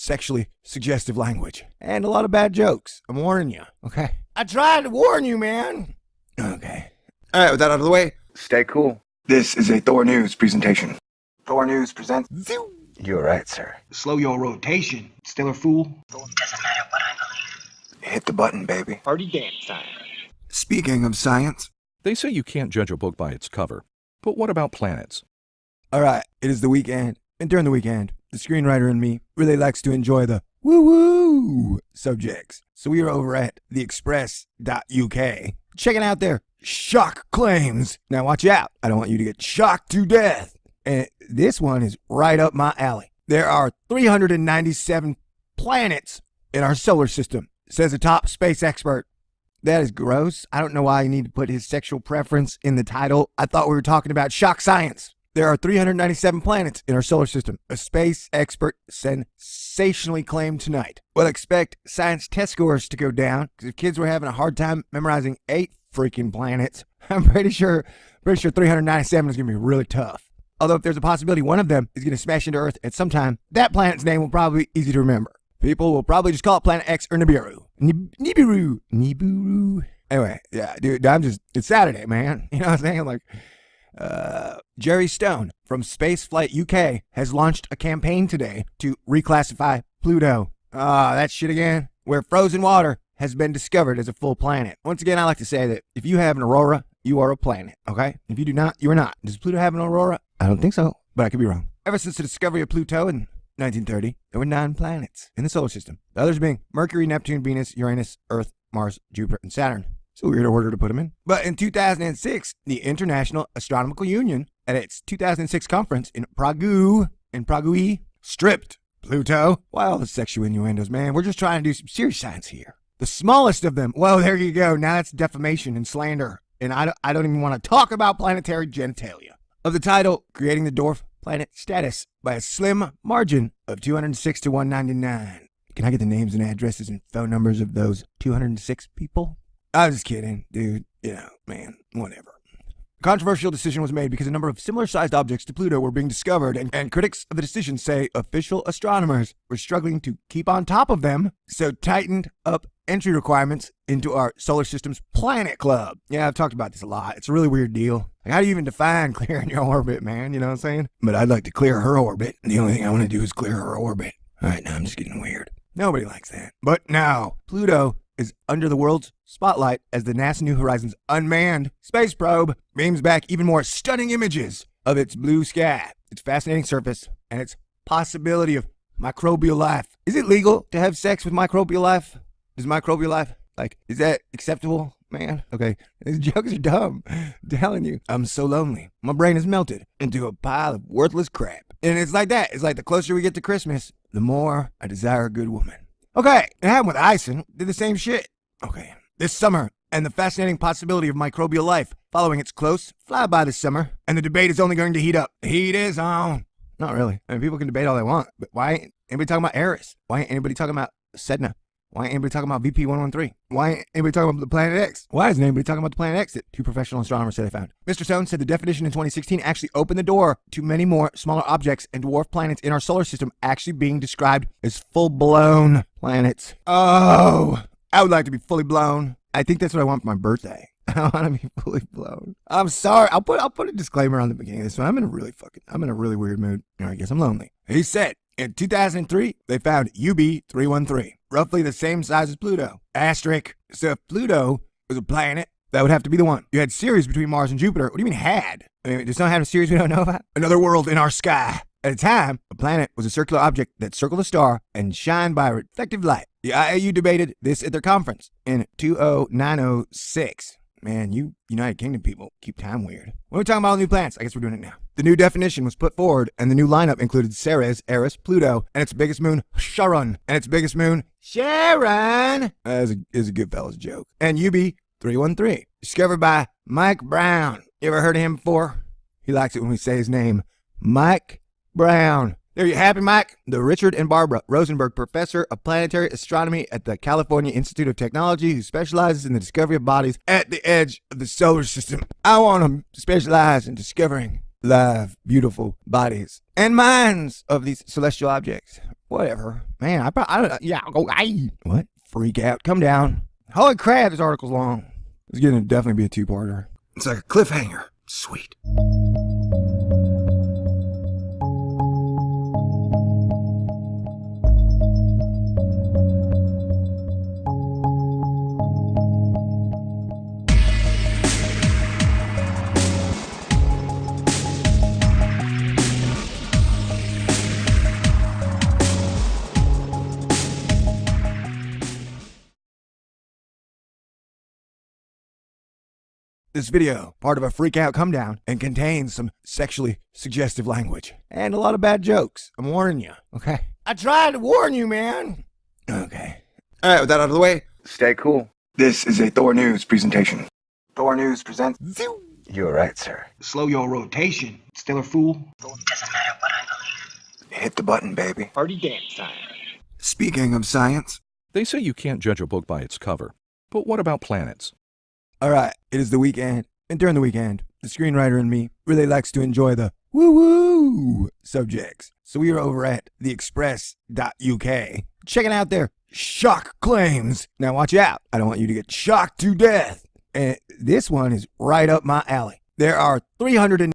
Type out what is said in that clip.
sexually suggestive language. And a lot of bad jokes. I'm warning you, okay? I tried to warn you, man. Okay. All right, with that out of the way, stay cool. This is a Thor News presentation. Thor News presents... You're right, sir. Slow your rotation, Stellar Fool. Doesn't matter what I believe. Hit the button, baby. Party dance time. Speaking of science... They say you can't judge a book by its cover. But what about planets? All right, it is the weekend. And during the weekend, the screenwriter in me really likes to enjoy the woo-woo subjects. So we are over at theexpress.uk checking out their shock claims. Now watch out. I don't want you to get shocked to death. And this one is right up my alley. There are 397 planets in our solar system, says a top space expert. That is gross. I don't know why you need to put his sexual preference in the title. I thought we were talking about shock science. There are 397 planets in our solar system, a space expert sensationally claimed tonight. Well, expect science test scores to go down, because if kids were having a hard time memorizing 8 freaking planets, I'm pretty sure 397 is going to be really tough. Although if there's a possibility one of them is going to smash into Earth at some time, that planet's name will probably be easy to remember. People will probably just call it Planet X or Nibiru. Nibiru. Anyway, yeah, dude, it's Saturday, man. You know what I'm saying? Like, Jerry Stone from Spaceflight UK has launched a campaign today to reclassify Pluto. That shit again. Where frozen water has been discovered as a full planet. Once again, I like to say that if you have an aurora, you are a planet, okay? If you do not, you are not. Does Pluto have an aurora? I don't think so, but I could be wrong. Ever since the discovery of Pluto in 1930, there were 9 planets in the solar system. The others being Mercury, Neptune, Venus, Uranus, Earth, Mars, Jupiter, and Saturn. It's a weird order to put them in. But in 2006, the International Astronomical Union, at its 2006 conference in Prague, stripped Pluto. Why all the sexual innuendos, man? We're just trying to do some serious science here. The smallest of them, well, there you go. Now that's defamation and slander. And I don't even want to talk about planetary genitalia. Of the title, creating the dwarf planet status by a slim margin of 206 to 199. Can I get the names and addresses and phone numbers of those 206 people? I'm just kidding, dude. You know, man, whatever. A controversial decision was made because a number of similar-sized objects to Pluto were being discovered, and critics of the decision say official astronomers were struggling to keep on top of them, so tightened up entry requirements into our solar system's planet club. Yeah, I've talked about this a lot. It's a really weird deal. Like, how do you even define clearing your orbit, man? You know what I'm saying? But I'd like to clear her orbit. The only thing I want to do is clear her orbit. All right, now I'm just getting weird. Nobody likes that. But now, Pluto is under the world's spotlight as the NASA New Horizons unmanned space probe beams back even more stunning images of its blue sky, its fascinating surface, and its possibility of microbial life. Is it legal to have sex with microbial life? Is microbial life, is that acceptable, man? Okay, these jokes are dumb. I'm telling you, I'm so lonely. My brain has melted into a pile of worthless crap. And it's like that. It's like the closer we get to Christmas, the more I desire a good woman. Okay, it happened with Ison. Did the same shit. Okay, this summer, and the fascinating possibility of microbial life following its close flyby this summer, and the debate is only going to heat up. The heat is on. Not really. I mean, people can debate all they want, but why ain't anybody talking about Eris? Why ain't anybody talking about Sedna? Why ain't anybody talking about VP113? Why ain't anybody talking about the Planet X? Why isn't anybody talking about the Planet X that 2 professional astronomers said they found? Mr. Stone said the definition in 2016 actually opened the door to many more smaller objects and dwarf planets in our solar system actually being described as full-blown planets. Oh, I would like to be fully blown. I think that's what I want for my birthday. I want to be fully blown. I'm sorry. I'll put a disclaimer on the beginning of this one. I'm in a really weird mood. I guess I'm lonely. He said, in 2003, they found UB313, roughly the same size as Pluto. Asterisk. So if Pluto was a planet, that would have to be the one. You had Ceres between Mars and Jupiter. What do you mean had? I mean, does not have a Ceres we don't know about? Another world in our sky. At the time, a planet was a circular object that circled a star and shined by reflective light. The IAU debated this at their conference in 20906. Man, you United Kingdom people keep time weird. When we're talking about new planets, I guess we're doing it now. The new definition was put forward, and the new lineup included Ceres, Eris, Pluto, and its biggest moon, Charon. And its biggest moon, Charon, is a good fella's joke. And UB313, discovered by Mike Brown. You ever heard of him before? He likes it when we say his name. Mike Brown. There you happy, Mike? The Richard and Barbara Rosenberg Professor of Planetary Astronomy at the California Institute of Technology, who specializes in the discovery of bodies at the edge of the solar system. I want him to specialize in discovering live, beautiful bodies and minds of these celestial objects. Whatever. Man, I don't, yeah, I'll go, what? Freak out. Come down. Holy crap, this article's long. It's gonna definitely be a two-parter. It's like a cliffhanger. Sweet. This video, part of a freak out come down, and contains some sexually suggestive language. And a lot of bad jokes. I'm warning you, okay? I tried to warn you, man. Okay. Alright, with that out of the way, stay cool. This is a Thor News presentation. Thor News presents... You're right, sir. Slow your rotation, stellar fool. Doesn't matter what I believe. Hit the button, baby. Party dance time. Speaking of science... They say you can't judge a book by its cover. But what about planets? Alright, it is the weekend, and during the weekend, the screenwriter in me really likes to enjoy the woo-woo subjects. So we are over at theexpress.uk, checking out their shock claims. Now watch out, I don't want you to get shocked to death. And this one is right up my alley. There are 300